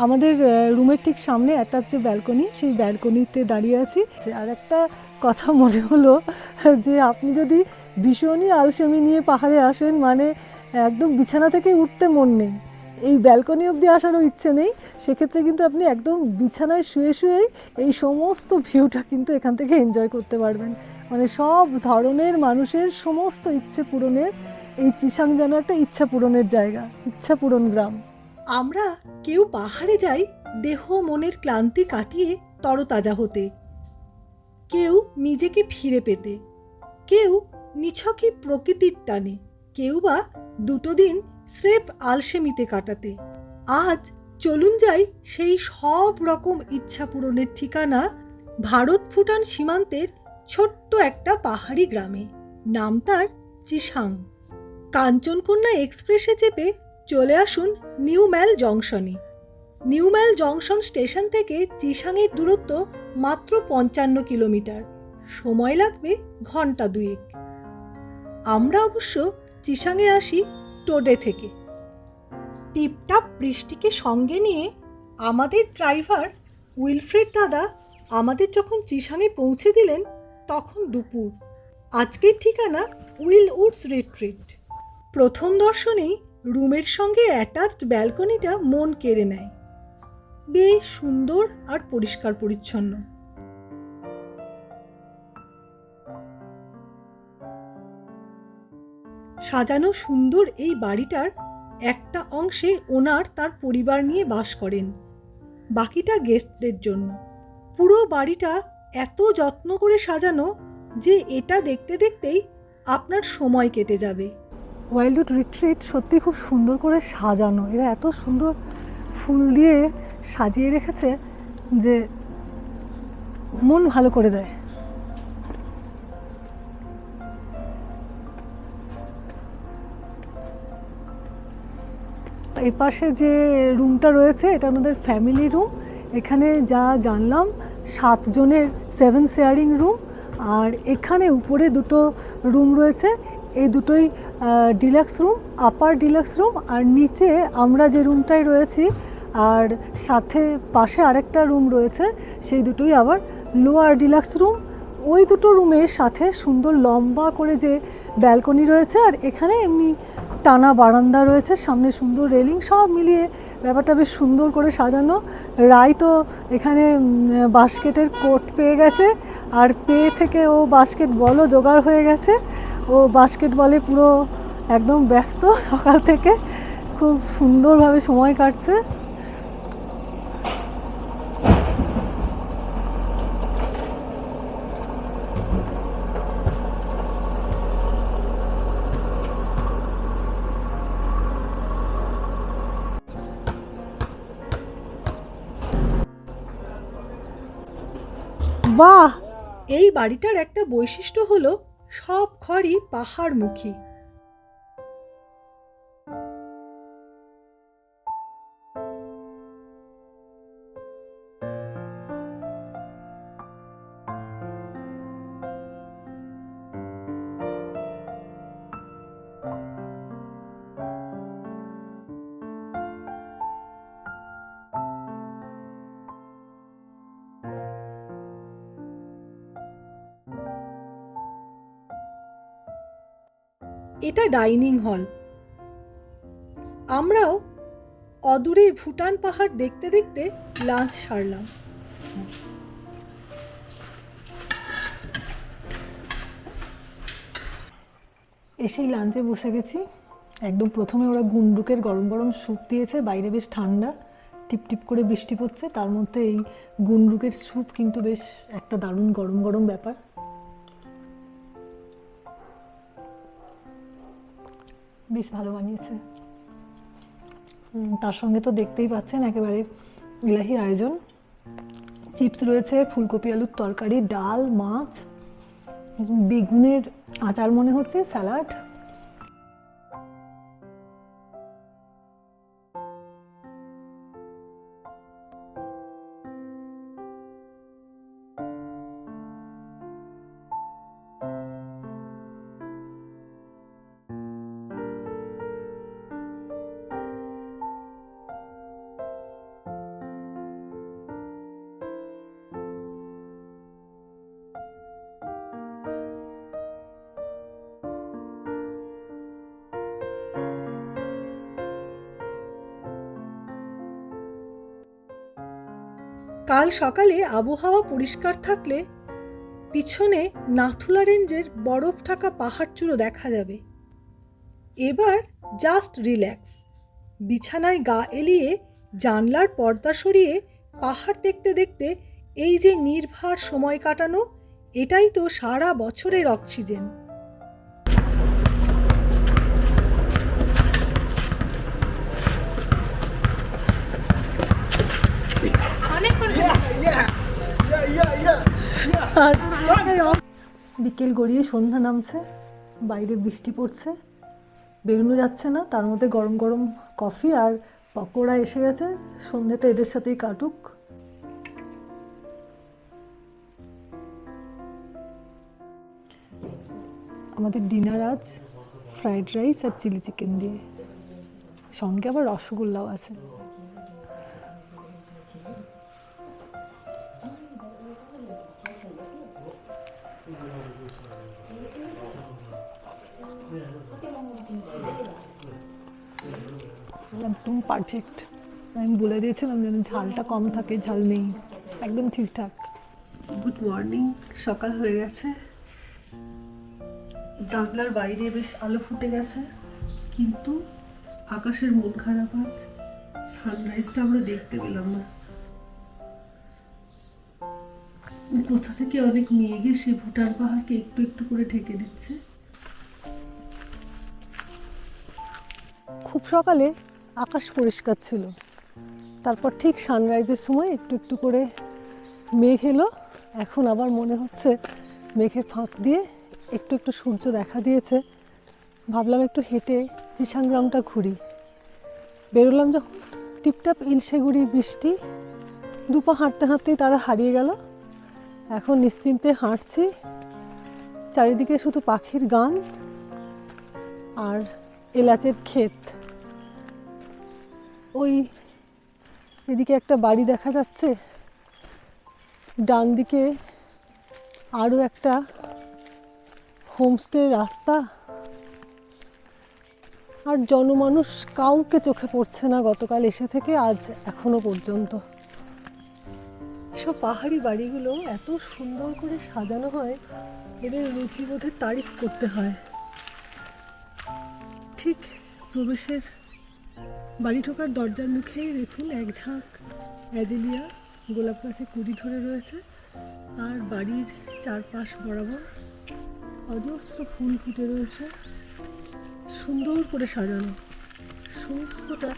আমাদের রুমের ঠিক সামনে একটা হচ্ছে ব্যালকনি, সেই ব্যালকনিতে দাঁড়িয়ে আছি। আর একটা কথা মনে হলো যে আপনি যদি ভীষণই আলসেমি নিয়ে পাহাড়ে আসেন, মানে একদম বিছানা থেকে উঠতে মন নেই, এই ব্যালকনি অবধি আসারও ইচ্ছে নেই, সেক্ষেত্রে কিন্তু আপনি একদম বিছানায় শুয়ে শুয়েই এই সমস্ত ভিউটা কিন্তু এখান থেকে এনজয় করতে পারবেন। মানে সব ধরনের মানুষের সমস্ত ইচ্ছে পূরণের এই চিসাং যেন একটা ইচ্ছা পূরণের জায়গা, ইচ্ছা পূরণ গ্রাম। আমরা কেউ পাহাড়ে যাই দেহ মনের ক্লান্তি কাটিয়ে তরতাজা হতে, কেউ নিজেকে ফিরে পেতে, কেউ নিছকই প্রকৃতির টানে, কেউ বা দুটো দিন স্রেফ আলসেমিতে কাটাতে। আজ চলুন যাই সেই সব রকম ইচ্ছা পূরণের ঠিকানা, ভারত ভুটান সীমান্তের ছোট্ট একটা পাহাড়ি গ্রামে। নাম তার চিসাং। কাঞ্চনকন্যা এক্সপ্রেসে চেপে চলে আসুন নিউ ম্যাল জংশনে। নিউ ম্যাল জংশন স্টেশন থেকে চিসাংয়ের দূরত্ব মাত্র 55 কিলোমিটার। সময় লাগবে ঘন্টা দুয়েক। আমরা অবশ্য চিসাংয়ে আসি টোডে থেকে। টিপটাপ বৃষ্টিকে সঙ্গে নিয়ে আমাদের ড্রাইভার উইলফ্রেড দাদা আমাদের যখন চিসাংয়ে পৌঁছে দিলেন তখন দুপুর। আজকের ঠিকানা উইল উডস রিট্রিট। প্রথম দর্শনেই রুমের সঙ্গে অ্যাটাচড ব্যালকনিটা মন কেড়ে নেয়। বেশ সুন্দর আর পরিষ্কার পরিচ্ছন্ন। সাজানো সুন্দর এই বাড়িটার একটা অংশে ওনার তার পরিবার নিয়ে বাস করেন, বাকিটা গেস্টদের জন্য। পুরো বাড়িটা এত যত্ন করে সাজানো যে এটা দেখতে দেখতেই আপনার সময় কেটে যাবে। ওয়াইল্ডউড রিট্রিট সত্যি খুব সুন্দর করে সাজানো, এরা এত সুন্দর ফুল দিয়ে সাজিয়ে রেখেছে যে মন ভালো করে দেয়। এই পাশে যে রুমটা রয়েছে এটা আমাদের ফ্যামিলি রুম। এখানে যা জানলাম 7 জনের 7 শেয়ারিং রুম। আর এখানে উপরে দুটো রুম রয়েছে, এই দুটোই ডিলাক্স রুম, আপার ডিলাক্স রুম। আর নিচে আমরা যে রুমটায় রয়েছি আর সাথে পাশে আরেকটা রুম রয়েছে, সেই দুটোই আবার লোয়ার ডিলাক্স রুম। ওই দুটো রুমের সাথে সুন্দর লম্বা করে যে ব্যালকনি রয়েছে, আর এখানে এমনি টানা বারান্দা রয়েছে, সামনে সুন্দর রেলিং, সব মিলিয়ে ব্যাপারটা বেশ সুন্দর করে সাজানো। রাই তো এখানে বাস্কেটের কোট পেয়ে গেছে, আর পেয়ে থেকে ও বাস্কেট বলও জোগাড় হয়ে গেছে। ও বাস্কেট বলে পুরো একদম ব্যস্ত সকাল থেকে, খুব সুন্দরভাবে সময় কাটছে। বাহ! এই বাড়িটার একটা বৈশিষ্ট্য হলো সব ঘরই পাহাড়মুখী। এটা ডাইনিং হল। আমরাও অদূরে ভুটান পাহাড় দেখতে দেখতে লাঞ্চ সারলাম। এসেই লাঞ্চে বসে গেছি। একদম প্রথমে ওরা গুন্ডুকের গরম গরম স্যুপ দিয়েছে, বাইরে বেশ ঠান্ডা, টিপটিপ করে বৃষ্টি পড়ছে, তার মধ্যে এই গুন্ডুকের স্যুপ কিন্তু বেশ একটা দারুণ গরম গরম ব্যাপার। বেশ ভালো বানিয়েছে। তার সঙ্গে তো দেখতেই পাচ্ছেন একেবারে ইলাহি আয়োজন। চিপস রয়েছে, ফুলকপি আলুর তরকারি, ডাল, মাছ, বেগুনের আচার মনে হচ্ছে, স্যালাড। কাল সকালে আবহাওয়া পরিষ্কার থাকলে পিছনে নাথুলা রেঞ্জের বরফ ঢাকা পাহাড়চূড়ো দেখা যাবে। এবার জাস্ট রিল্যাক্স, বিছানায় গা এলিয়ে জানলার পর্দা সরিয়ে পাহাড় দেখতে দেখতে এই যে নির্ভার সময় কাটানো, এটাই তো সারা বছরের অক্সিজেন। আর বিকেল গড়িয়ে সন্ধ্যা নামছে, বাইরে বৃষ্টি পড়ছে, বেরোনো যাচ্ছে না, তার মধ্যে গরম গরম কফি আর পকোড়া এসে গেছে। সন্ধ্যাটা এদের সাথেই কাটুক। আমাদের ডিনার আজ ফ্রাইড রাইস আর চিলি চিকেন দিয়ে, সঙ্গে আবার রসগোল্লাও আছে। একদম পারফেক্ট। আমি বলে দিয়েছিলাম যেন ঝালটা কম থাকে, ঝাল নেই, একদম ঠিকঠাক। গুড মর্নিং, সকাল হয়ে গেছে, জানলার বাইরে বেশ আলো ফুটে গেছে, কিন্তু আকাশের মন খারাপ। আজ সানরাইজটা আমরা দেখতে পেলাম না। কোথা থেকে অনেক মেঘ এসে ভুটান পাহাড়কে একটু একটু করে ঢেকে দিচ্ছে। খুব সকালে আকাশ পরিষ্কার ছিল, তারপর ঠিক সানরাইজের সময় একটু একটু করে মেঘ এলো। এখন আবার মনে হচ্ছে মেঘের ফাঁক দিয়ে একটু একটু সূর্য দেখা দিয়েছে। ভাবলাম একটু হেঁটে চিসাংগ্রামটা ঘুরি। বেরোলাম যখন, টিপটাপ ইলশে গুড়ি বৃষ্টি, দুপা হাঁটতে হাঁটতেই তারা হারিয়ে গেল। এখন নিশ্চিন্তে হাঁটছি, চারিদিকে শুধু পাখির গান আর এলাচের ক্ষেত। ওই এদিকে একটা বাড়ি দেখা যাচ্ছে, ডান দিকে আরও একটা হোমস্টে রাস্তা, আর জনমানুষ কাউকে চোখে পড়ছে না গতকাল এসে থেকে আজ এখনো পর্যন্ত। এসব পাহাড়ি বাড়িগুলো এত সুন্দর করে সাজানো হয়, এদের রুচিবোধের তারিফ করতে হয়। ঠিক প্রবেশের বাড়ি ঢোকার দরজার মুখেই দেখুন এক ঝাঁক অ্যাজিলিয়া গোলাপ গাছে কুড়ি ধরে রয়েছে, আর বাড়ির চারপাশ বরাবর অজস্র ফুল ফুটে রয়েছে, সুন্দর করে সাজানো। সমস্তটা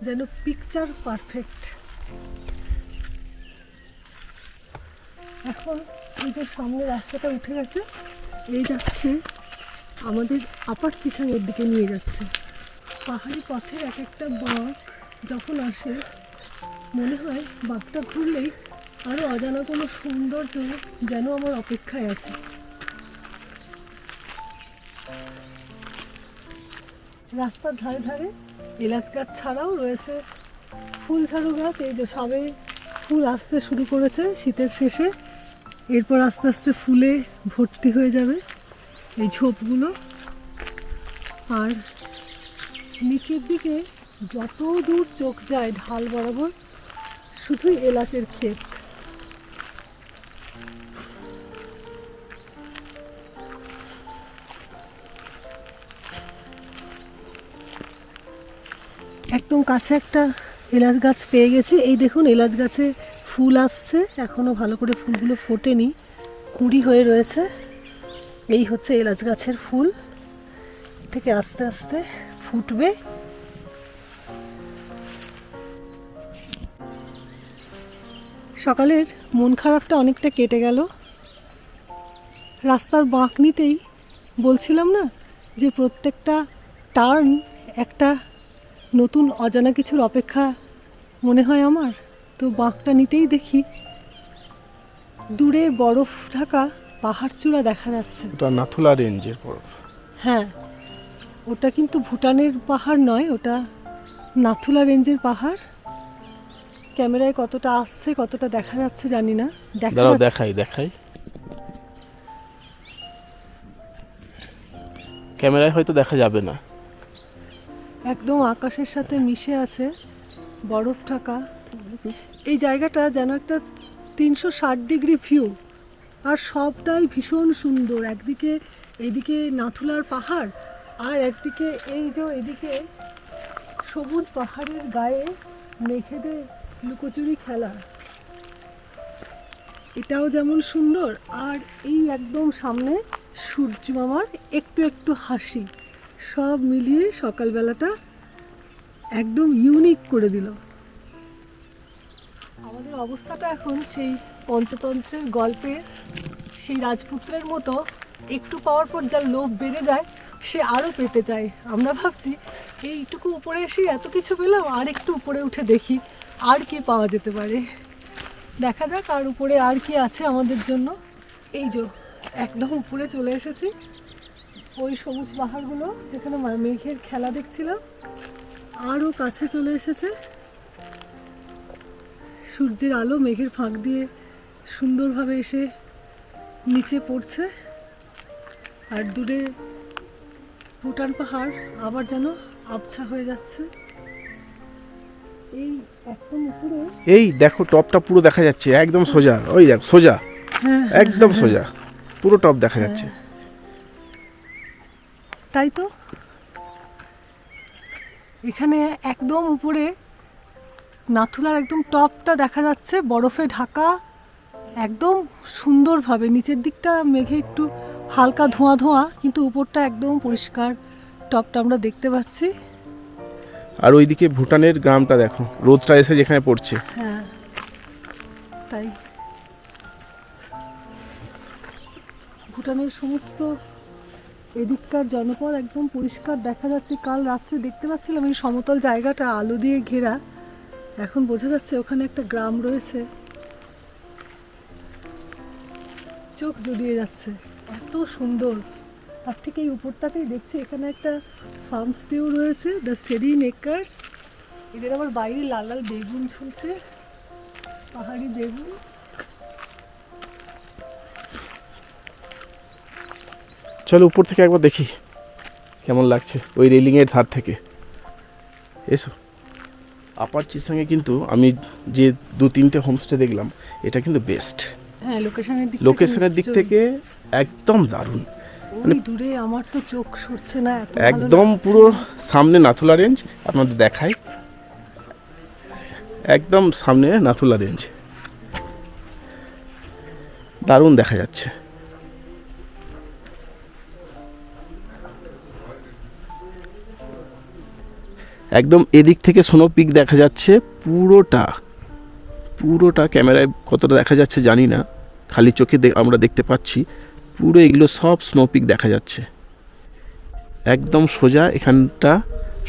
যেন পিকচার পারফেক্ট। এখন এই যে সামনে রাস্তাটা উঠে গেছে, এই যাচ্ছে আমাদের আপার চিসাংয়ের দিকে নিয়ে যাচ্ছে। পাহাড়ি পথের এক একটা বাঁক যখন আসে, মনে হয় বাঁকটা ঘুরলেই আরও অজানা কোনো সৌন্দর্য যেন আমার অপেক্ষায় আছে। রাস্তার ধারে ধারে এলাচ গাছ ছাড়াও রয়েছে ফুলঝাড়ু গাছ। এই যে সবে ফুল আসতে শুরু করেছে শীতের শেষে, এরপর আস্তে আস্তে ফুলে ভর্তি হয়ে যাবে এই ঝোপগুলো। আর নিচের দিকে যত দূর চোখ যায় ঢাল বরাবর শুধুই এলাচের ক্ষেত। একদম কাছে একটা এলাচ গাছ পেয়ে গেছি। এই দেখুন এলাচ গাছে ফুল আসছে, এখনো ভালো করে ফুলগুলো ফোটেনি, কুঁড়ি হয়ে রয়েছে। এই হচ্ছে এলাচ গাছের ফুল, থেকে আস্তে আস্তে ফুটবে। সকালের মন খারাপটা অনেকটা কেটে গেল। রাস্তার বাঁক নিতেই বলছিলাম না যে প্রত্যেকটা টার্ন একটা নতুন অজানা কিছুর অপেক্ষা মনে হয় আমার। তো বাঁকটা নিতেই দেখি দূরে বরফ ঢাকা পাহাড়চূড়া দেখা যাচ্ছে। ওটা নাথুলা রেঞ্জের বরফ। হ্যাঁ, ওটা কিন্তু ভুটানের পাহাড় নয়, ওটা নাথুলা রেঞ্জের পাহাড়। ক্যামেরায় কতটা আসছে কতটা দেখা যাচ্ছে জানি না। দেখাই ক্যামেরায় হয়তো দেখা যাবে না, একদম আকাশের সাথে মিশে আছে। বরফ ঢাকা। এই জায়গাটা যেন একটা 360 ডিগ্রি ভিউ, আর সবটাই ভীষণ সুন্দর। একদিকে এইদিকে নাথুলার পাহাড়, আর একদিকে এই যে এদিকে সবুজ পাহাড়ের গায়ে মেঘেদের লুকোচুরি খেলা, এটাও যেমন সুন্দর। আর এই একদম সামনে সূর্য মামার একটু একটু হাসি, সব মিলিয়ে সকালবেলাটা একদম ইউনিক করে দিল। আমাদের অবস্থাটা এখন সেই পঞ্চতন্ত্রের গল্পে সেই রাজপুত্রের মতো, একটু পাওয়ার পর যার লোভ বেড়ে যায় সে আরও পেতে চায়। আমরা ভাবছি এইটুকু উপরে এসে এত কিছু পেলাম, আর একটু উপরে উঠে দেখি আর কি পাওয়া যেতে পারে। দেখা যাক আর উপরে আর কি আছে আমাদের জন্য। এই যে একদম উপরে চলে এসেছি, ওই সবুজ পাহাড়গুলো যেখানে মেঘের খেলা দেখছিলাম আরও কাছে চলে এসেছে। সূর্যের আলো মেঘের ফাঁক দিয়ে সুন্দরভাবে এসে নিচে পড়ছে, আর দূরে ভুটান পাহাড় আবার যেন আবছা হয়ে যাচ্ছে। এই একদম উপরে এই দেখো টপটা পুরো দেখা যাচ্ছে, একদম সোজা। ওই দেখ সোজা, একদম সোজা, পুরো টপ দেখা যাচ্ছে। তাই তো, এখানে একদম উপরে নাথুলার একদম টপটা দেখা যাচ্ছে, বরফে ঢাকা একদম সুন্দরভাবে। নিচের দিকটা মেঘে একটু হালকা ধোঁয়া ধোঁয়া, কিন্তু উপরটা একদম পরিষ্কার টপটা আমরা দেখতে পাচ্ছি। আর ওইদিকে ভুটানের গ্রামটা দেখো, রোদটা এসে যেখানে পড়ছে। হ্যাঁ তাই, ভুটানের সমস্ত এদিককার জনপদ একদম পরিষ্কার দেখা যাচ্ছে। কাল রাত্রে দেখতে পাচ্ছিলাম এই সমতল জায়গাটা আলো দিয়ে ঘেরা, এখন বোঝা যাচ্ছে ওখানে একটা গ্রাম রয়েছে। চোখ জুড়িয়ে যাচ্ছে, এত সুন্দর। আর ঠিক এই উপরটাতেই দেখছি এখানে একটা ফার্ম স্টেও রয়েছে, দ্য সেরিন একর্স। এদের আবার বাইরে লাল লাল বেগুন ঝুলছে, পাহাড়ি বেগুন। চলো উপর থেকে একবার দেখি কেমন লাগছে, ওই রেলিংয়ের ধার থেকে। এসো। আপার চিসাঙে কিন্তু আমি যে 2-3টে হোমস্টে দেখলাম, এটা কিন্তু বেস্ট। হ্যাঁ, লোকেশনের দিক থেকে একদম দারুণ। মানে দূরে আমার তো চোখ সরছে না, এত ভালো একদম লাগছে। পুরো সামনে নাথুলা রেঞ্জ, আপনাদের দেখাই। একদম সামনে নাথুলা রেঞ্জ, দারুণ দেখা যাচ্ছে। একদম এদিক থেকে স্নো পিক দেখা যাচ্ছে পুরোটা, পুরোটা ক্যামেরায় কতটা দেখা যাচ্ছে জানি না, খালি চোখে আমরা দেখতে পাচ্ছি। পুরো এগুলো সব স্নো পিক দেখা যাচ্ছে, একদম সোজা। এখানটা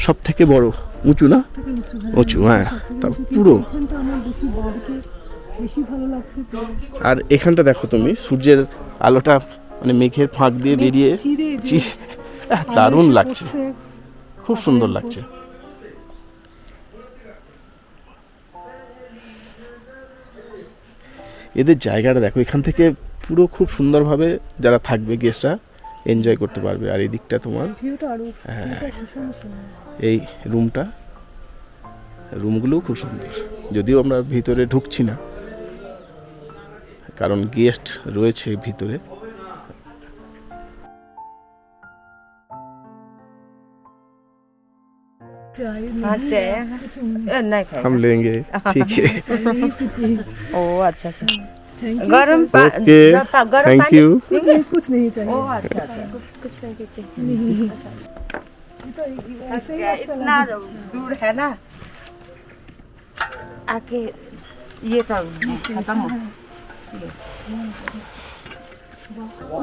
সব থেকে বড়, উঁচু না? উঁচু, হ্যাঁ। তা পুরো আর এখানটা দেখো তুমি, সূর্যের আলোটা মানে মেঘের ফাঁক দিয়ে বেরিয়ে দারুণ লাগছে, খুব সুন্দর লাগছে। এদের জায়গাটা দেখো, এখান থেকে পুরো খুব সুন্দরভাবে যারা থাকবে গেস্টরা এনজয় করতে পারবে। আর এই দিকটা তোমার, হ্যাঁ, এই রুমগুলোও খুব সুন্দর। যদিও আমরা ভিতরে ঢুকছি না, কারণ গেস্ট রয়েছে ভিতরে। हम लेंगे, ठीक है। ओ अच्छा अच्छा Thank you. गरम ओके, थैंक यू। कुछ नहीं चाहिए। ओ अच्छा अच्छा कुछ नहीं पीते ये तो ऐसे ही अच्छा इतना लगा। दूर है ना आके ये तो खत्म हो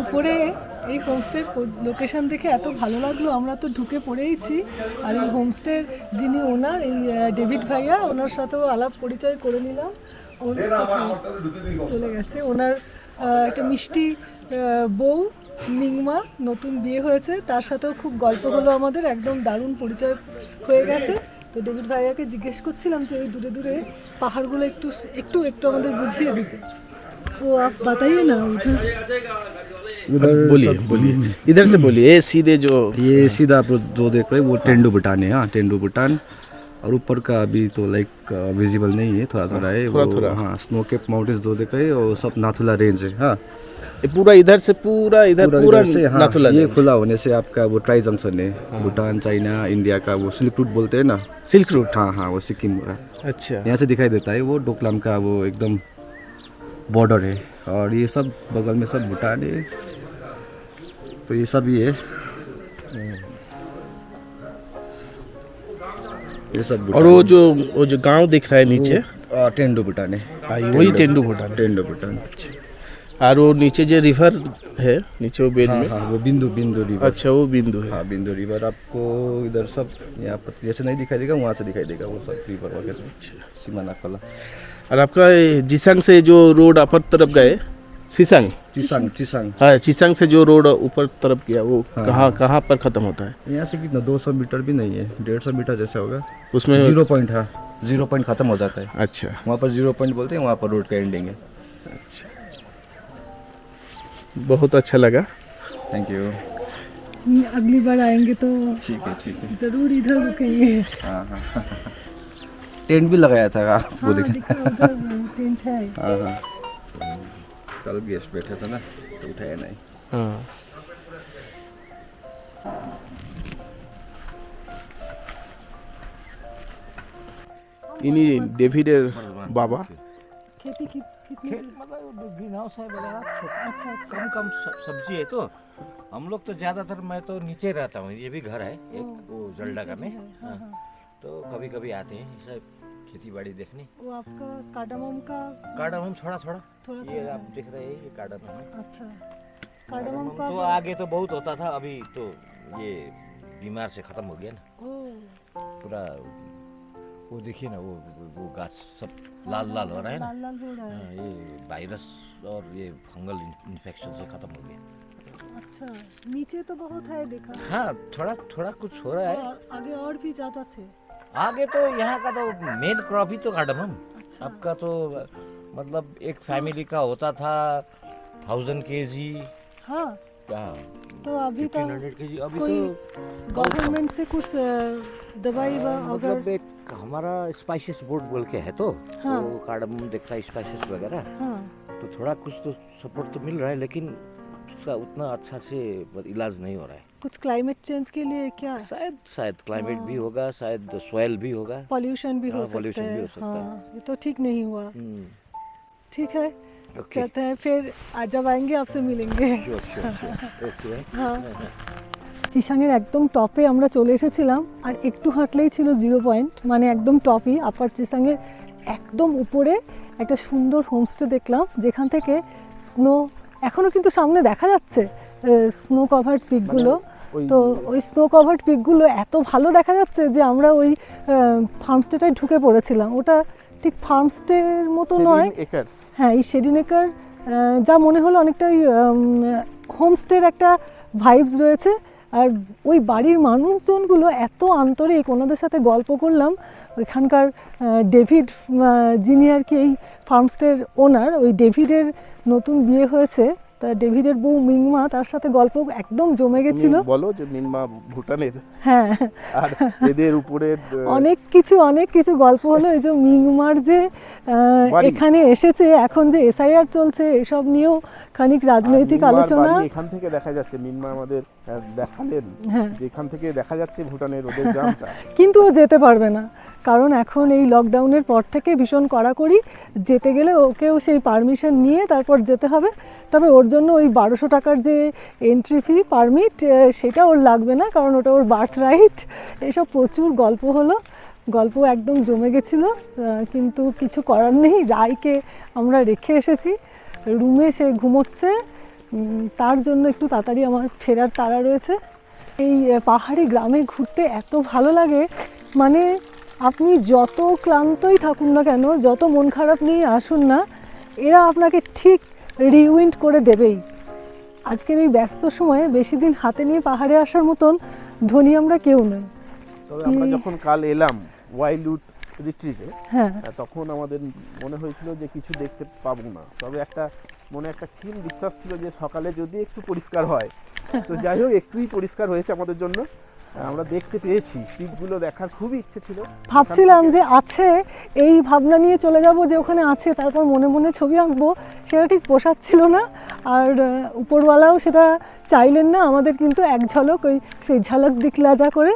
উপরে এই হোমস্টের লোকেশন দেখে এত ভালো লাগলো, আমরা তো ঢুকে পড়েইছি। আর এই হোমস্টের যিনি ওনার, এই ডেভিড ভাইয়া, ওনার সাথেও আলাপ পরিচয় করে নিলাম। চলে গেছে ওনার একটা মিষ্টি বউ নিংমা, নতুন বিয়ে হয়েছে, তার সাথেও খুব গল্প হলো আমাদের, একদম দারুণ পরিচয় হয়ে গেছে। তো ডেভিড ভাইয়াকে জিজ্ঞেস করছিলাম যে ওই দূরে দূরে পাহাড়গুলো একটু একটু একটু আমাদের বুঝিয়ে দিতে। तो आप बताइए ना उधर बोलिए इधर से बोलिए। सीधे जो ये सीधा आप जो देख रहे हैं वो टेंडू भूटान है। हाँ, टेंडू भूटान। और ऊपर का अभी तो लाइक विजिबल नहीं है, थोड़ा थोड़ा है। थोड़ा-थोड़ा। हाँ, स्नो केप माउंटेन्स दो देखा है, और सब नाथुला रेंज है। हाँ, ये पूरा इधर से पूरा इधर पूरा इधर से, हाँ, नाथुला ये रेंज। खुला होने से आपका वो ट्राई जंक्शन है, भूटान, चाइना, इंडिया का वो सिल्क रूट बोलते हैं ना, सिल्क रूट। हाँ हाँ, वो सिक्किम का अच्छा, यहाँ से दिखाई देता है। वो डोकलाम का वो एकदम बॉर्डर है, और ये सब बगल में सब भूटान है, तो ये सब ये है, ये सब और वो जो गांव दिख रहा है नीचे, टेंडो भूटान है। हाँ, वही टेंडू भूटान है। टेंडो भूटान। और वो नीचे जो रिवर है नीचे वो बेल हाँ में, हाँ, वो बिंदु रिवर। अच्छा वो बिंदु है। हाँ, बिंदु रिवर आपको इधर सब यहाँ पर जैसे नहीं दिखाई देगा, वहाँ से दिखाई देगा वो सब रिवर वगैरह, सीमाना कला। और आपका जिसंग से जो रोड अपर तरफ गए, चिसंग, चिसंग हाँ चिसंग से जो रोड ऊपर तरफ गया वो कहाँ पर खत्म होता है? यहाँ से कितना 200 मीटर भी नहीं है, 150 मीटर जैसे होगा उसमें 0 पॉइंट। हाँ, 0 पॉइंट खत्म हो जाता है, अच्छा वहाँ पर 0 पॉइंट बोलते हैं, वहाँ पर रोड का एंडिंग है। अच्छा, बहुत अच्छा लगा। Thank you. अगली बार आएंगे तो ठीक है। ज़रूर इधर रुकेंगे। हाँ हाँ, टेंट भी लगाया था आप वो हाँ, देखें। दिखा उधर टेंट है। हाँ हाँ, कल गेस्ट बैठे थे ना, तो उठाया नहीं। हाँ, इन्हीं डेविडेर बाबा। खेती कितनी मतलब ग्रीन हाउस है वगैरह, अच्छा अच्छा कम कम सब्जी है। तो हम लोग तो ज़्यादातर, मैं तो नीचे रहता हूँ, ये भी घर है एक वो जलडगा में। हाँ, तो कभी कभी आते हैं सब खेती बाड़ी देखने। वो आपका कार्डामम का कार्डामम थोड़ा थोड़ा, थोड़ा ये आप देख रहे हैं, ये कार्डामम है। अच्छा कार्डामम का तो आगे तो बहुत होता था, अभी तो ये बीमार से खत्म हो गया ना ओ पूरा। वो देखिए ना, वो गाछ सब लाल लाल हो रहा है ना। लाल लाल हो रहा है। हाँ, ये वायरस और ये फंगल इन्फेक्शन से खत्म हो गया। अच्छा, नीचे तो बहुत है देखा। हाँ, थोड़ा थोड़ा कुछ हो रहा है। और आगे और भी ज्यादा थे। आगे तो यहाँ का तो मेन क्रॉप ही तो कार्डमम। अच्छा। आपका तो मतलब एक फैमिली का होता था 1000 kg। हाँ, तो अभी तो 1500 kg। अभी कोई तो गवर्नमेंट से कुछ दवाई अगर मतलब एक हमारा स्पाइसेस बोर्ड बोल के है, तो हाँ। वो कार्डमम देखता है स्पाइसेस वगैरह। हाँ तो थोड़ा कुछ तो सपोर्ट तो मिल रहा है, लेकिन उसका उतना अच्छा से इलाज नहीं हो रहा है। कुछ क्लाइमेट चेंज के लिए क्या शायद क्लाइमेट भी होगा, शायद सॉइल भी होगा। पॉल्यूशन भी हो हाँ, सकता pollution है। भी हो सकता है। हाँ, ये तो ठीक नहीं हुआ। ठीक है, ओके, चलते हैं फिर। आज जब आएंगे आपसे मिलेंगे। Sure okay. চিসাংয়ের একদম টপে আমরা চলে এসেছিলাম, আর একটু হাঁটলেই ছিল 0 পয়েন্ট, মানে একদম টপই। আপার চিসাংয়ের একদম উপরে একটা সুন্দর হোমস্টে দেখলাম, যেখান থেকে স্নো এখনও কিন্তু সামনে দেখা যাচ্ছে, স্নো কভার্ড পিকগুলো। তো ওই স্নো কভার্ড পিকগুলো এত ভালো দেখা যাচ্ছে যে আমরা ওই ফার্মস্টেটায় ঢুকে পড়েছিলাম। ওটা ঠিক ফার্মস্টের মতো নয়, হ্যাঁ এই শেডিনেকার যা মনে হলো অনেকটা ওই হোমস্টের একটা ভাইবস রয়েছে। আর ওই বাড়ির মানুষজনগুলো এত আন্তরিক, ওনাদের সাথে গল্প করলাম। ওইখানকার ডেভিড যিনি আর কি এই ফার্মস্টের ওনার, ওই ডেভিডের নতুন বিয়ে হয়েছে, তা ডেভিডের বউ মিংমা, তার সাথে গল্প একদম জমে গেছিল। বলো যে মিংমা ভুটানের, হ্যাঁ আর এদের উপরে অনেক কিছু গল্প হলো। এই যে মিংমার যে এখানে এসেছে, এখন যে এসআইআর চলছে, এসব নিয়েও খানিক রাজনৈতিক আলোচনা। এখান থেকে দেখা যাচ্ছে, মিংমা আমাদের দেখালেন হ্যাঁ। যেখান থেকে দেখা যাচ্ছে ভুটানের ওদের গ্রামটা। কিন্তু ও যেতে পারবে না, কারণ এখন এই লকডাউনের পর থেকে ভীষণ কড়াকড়ি। যেতে গেলে ওকেও সেই পারমিশন নিয়ে তারপর যেতে হবে। তবে ওর জন্য ওই 1200 টাকার যে এন্ট্রি ফি পারমিট, সেটা ওর লাগবে না, কারণ ওটা ওর বার্থ রাইট। এসব প্রচুর গল্প হলো, গল্প একদম জমে গেছিলো। কিন্তু কিছু করার নেই, রায়কে আমরা রেখে এসেছি রুমে, সে ঘুমোচ্ছে। তার জন্য একটু তাড়াতাড়ি আমার ফেরার তাড়া রয়েছে। এই পাহাড়ি গ্রামে ঘুরতে এত ভালো লাগে, মানে আপনি যত ক্লান্তই থাকুন না কেন, যত মন খারাপ নিয়ে আসুন না, এরা আপনাকে ঠিক রিউইন্ড করে দেবেই। আজকের এই ব্যস্ত সময়ে বেশি দিন হাতে নিয়ে পাহাড়ে আসার মতন ধনী আমরা কেউ নই। তবে আমরা যখন কাল এলাম ওয়াইল্ডউড রিট্রিটে, হ্যাঁ, তখন আমাদের মনে হয়েছিল যে কিছু দেখতে পাবো না। তবে একটা মনে একটা ক্ষীণ বিশ্বাস ছিল যে সকালে যদি একটু পরিষ্কার হয়, তো যাই হোক একটুই পরিষ্কার হয়েছে আমাদের জন্য। আমরা দেখতে পেয়েছি, পিকগুলো দেখার খুবই ইচ্ছে ছিল। ভাবছিলাম যে আছে, এই ভাবনা নিয়ে চলে যাব যে ওখানে আছে, তারপর মনে মনে ছবি আঁকবো, সেটা ঠিক পোষাচ্ছিল না। আর উপরওয়ালাও সেটা চাইলেন না, আমাদের কিন্তু এক ঝলক ওই সেই ঝলক দিখলা যা করে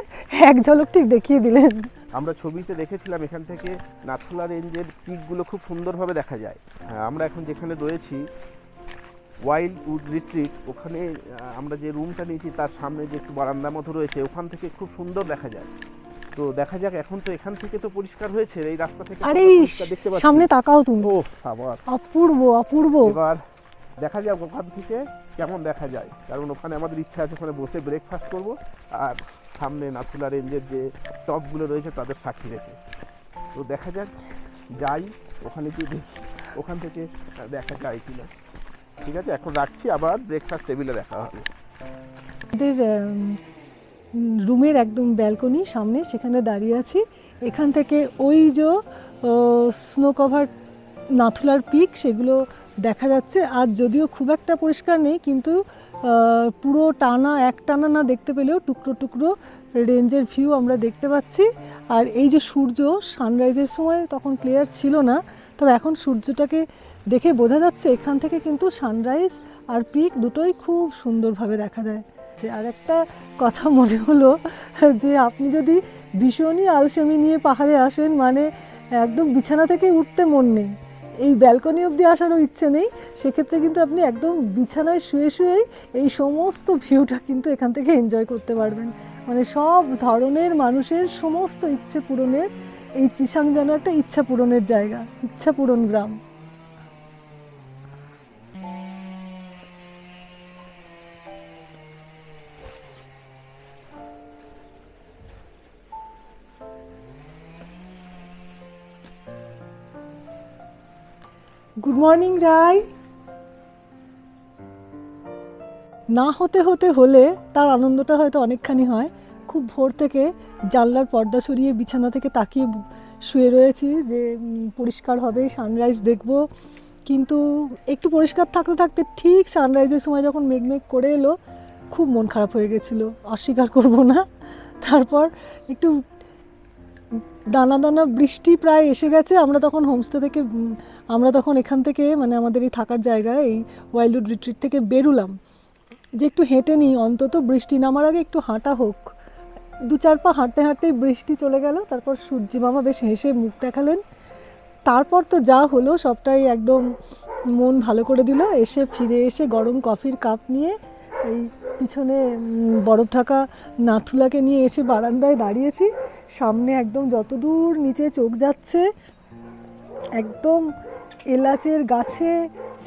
এক ঝলক ঠিক দেখিয়ে দিলেন। আমরা ছবিতে দেখেছিলাম এখান থেকে নাথুলা রেঞ্জের পিকগুলো খুব সুন্দরভাবে দেখা যায়। আমরা এখন যেখানে রয়েছি ওয়াইল্ড উড রিট্রিট, ওখানে আমরা যে রুমটা নিয়েছি তার সামনে যে একটু বারান্দা মতো রয়েছে, ওখান থেকে খুব সুন্দর দেখা যায়। তো দেখা যাক, এখন তো এখান থেকে তো পরিষ্কার হয়েছে, এই রাস্তা থেকে আরে পরিষ্কার দেখতে পাচ্ছি। সামনে তাকাও তুমি, ও সাবাস, অপূর্ব অপূর্ব। এবার দেখা যাক ওখান থেকে কেমন দেখা যায়, কারণ ওখানে আমাদের ইচ্ছা আছে ওখানে বসে ব্রেকফাস্ট করব আর সামনে নাথুলা রেঞ্জের যে টপগুলো রয়েছে তাদের সাক্ষী রেখে। তো দেখা যাক, যাই ওখানে গিয়ে দেখি ওখান থেকে দেখা যায় কিনা। ঠিক আছে, এখন রাখছি, আবার ব্রেকফাস্ট টেবিলে দেখা হবে। আমাদের রুমের একদম ব্যালকনি সামনে, সেখানে দাঁড়িয়ে আছি। এখান থেকে ওই যে স্নো কভার নাথুলার পিক সেগুলো দেখা যাচ্ছে। আর যদিও খুব একটা পরিষ্কার নেই, কিন্তু পুরো টানা এক টানা না দেখতে পেলেও টুকরো টুকরো রেঞ্জের ভিউ আমরা দেখতে পাচ্ছি। আর এই যে সূর্য, সানরাইজের সময় তখন ক্লিয়ার ছিল না, তবে এখন সূর্যটাকে দেখে বোঝা যাচ্ছে এখান থেকে কিন্তু সানরাইজ আর পিক দুটোই খুব সুন্দরভাবে দেখা যায়। আর একটা কথা মনে হলো যে আপনি যদি ভীষণই আলসেমি নিয়ে পাহাড়ে আসেন, মানে একদম বিছানা থেকে উঠতে মন নেই, এই ব্যালকনি অবধি আসারও ইচ্ছে নেই, সেক্ষেত্রে কিন্তু আপনি একদম বিছানায় শুয়ে শুয়েই এই সমস্ত ভিউটা কিন্তু এখান থেকে এনজয় করতে পারবেন। মানে সব ধরনের মানুষের সমস্ত ইচ্ছে পূরণের, এই চিসাং যেন একটা ইচ্ছা পূরণের জায়গা, ইচ্ছা পূরণ গ্রাম। গুড মর্নিং রাই। না হতে হতে হলে তার আনন্দটা হয়তো অনেকখানি হয়। খুব ভোর থেকে জানলার পর্দা সরিয়ে বিছানা থেকে তাকিয়ে শুয়ে রয়েছি যে পরিষ্কার হবে, সানরাইজ দেখব। কিন্তু একটু পরিষ্কার থাকতে থাকতে ঠিক সানরাইজের সময় যখন মেঘমেঘ করে এলো, খুব মন খারাপ হয়ে গেছিলো, অস্বীকার করব না। তারপর একটু দানা দানা বৃষ্টি প্রায় এসে গেছে। আমরা তখন হোমস্টে থেকে, আমরা তখন এখান থেকে মানে আমাদের এই থাকার জায়গায় এই ওয়াইল্ডউড রিট্রিট থেকে বেরুলাম যে একটু হেঁটে নিই, অন্তত বৃষ্টি নামার আগে একটু হাঁটা হোক। 2-4 পা হাঁটতে হাঁটতেই বৃষ্টি চলে গেল। তারপর সূর্যি মামা বেশ হেসে মুখ দেখালেন। তারপর তো যা হলো সবটাই একদম মন ভালো করে দিল। ফিরে এসে গরম কফির কাপ নিয়ে এই পিছনে বরফ ঢাকা নাথুলাকে নিয়ে এসে বারান্দায় দাঁড়িয়েছি। সামনে একদম যতদূর নিচে চোখ যাচ্ছে একদম এলাচের গাছে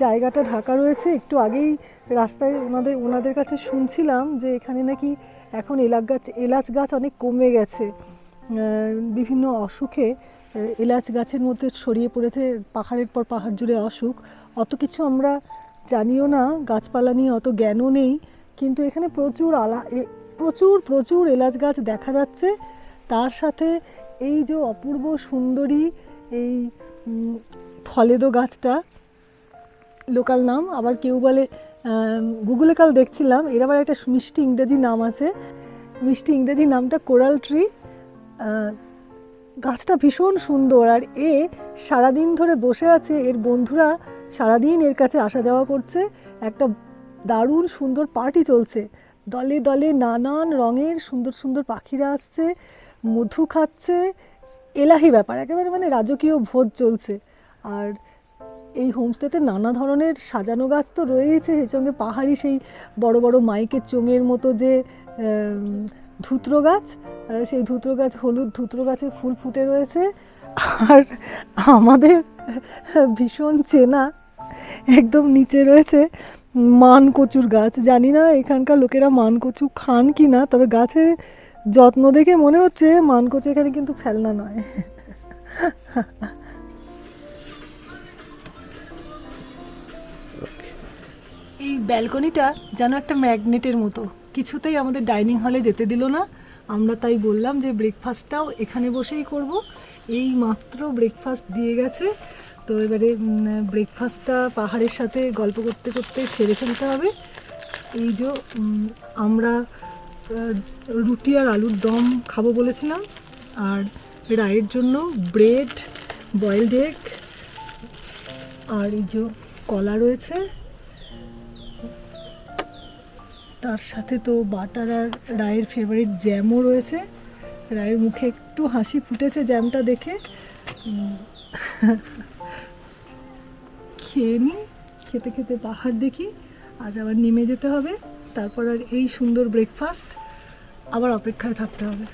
জায়গাটা ঢাকা রয়েছে। একটু আগেই রাস্তায় ওনাদের কাছে শুনছিলাম যে এখানে নাকি এখন এলাচ গাছ অনেক কমে গেছে, বিভিন্ন অসুখে এলাচ গাছের মধ্যে ছড়িয়ে পড়েছে, পাহাড়ের পর পাহাড় জুড়ে অসুখ। অত কিছু আমরা জানিও না, গাছপালা নিয়ে অত জ্ঞানও নেই, কিন্তু এখানে প্রচুর এলাচ গাছ দেখা যাচ্ছে। তার সাথে এই যে অপূর্ব সুন্দরী এই ফলেদো গাছটা, লোকাল নাম, আবার কেউ বলে, গুগলে কাল দেখছিলাম এর আবার একটা মিষ্টি ইংরেজি নাম আছে, মিষ্টি ইংরেজি নামটা কোরাল ট্রি। গাছটা ভীষণ সুন্দর, আর সারাদিন ধরে বসে আছে, এর বন্ধুরা সারাদিন এর কাছে আসা যাওয়া করছে। একটা দারুণ সুন্দর পার্টি চলছে, দলে দলে নানান রঙের সুন্দর সুন্দর পাখিরা আসছে, মধু খাচ্ছে, এলাহি ব্যাপার, একেবারে মানে রাজকীয় ভোজ চলছে। আর এই হোমস্টেতে নানা ধরনের সাজানো গাছ তো রয়েছে, সেই সঙ্গে পাহাড়ি সেই বড় বড় মাইকের চোঙের মতো যে ধুত্র গাছ, সেই ধুত্র গাছ, হলুদ ধুত্র গাছে ফুল ফুটে রয়েছে। আর আমাদের ভীষণ চেনা একদম নিচে রয়েছে মান কচুর গাছ। জানি না এখানকার লোকেরা মান কচু খান কি না, তবে গাছের যত্ন দেখে মনে হচ্ছে মান কচু এখানে কিন্তু ফেলনা নয়। এই ব্যালকনিটা যেন একটা ম্যাগনেটের মতো, কিছুতেই আমাদের ডাইনিং হলে যেতে দিল না। আমরা তাই বললাম যে ব্রেকফাস্টটাও এখানে বসেই করব। এই মাত্র ব্রেকফাস্ট দিয়ে গেছে, তো এবারে ব্রেকফাস্টটা পাহাড়ের সাথে গল্প করতে করতে সেরে ফেলতে হবে। এই যে আমরা রুটি আর আলুর দম খাবো বলেছিলাম, আর রায়ের জন্য ব্রেড, বয়েলড এগ, আর এই যে কলা রয়েছে, তার সাথে তো বাটার আর রায়ের ফেভারিট জ্যামও রয়েছে। রায়ের মুখে একটু হাসি ফুটেছে জ্যামটা দেখে। খেয়ে নিই, খেতে খেতে পাহাড় দেখি। আজ আবার নেমে যেতে হবে, তারপর আর এই সুন্দর ব্রেকফাস্ট আবার অপেক্ষায় থাকতে হবে।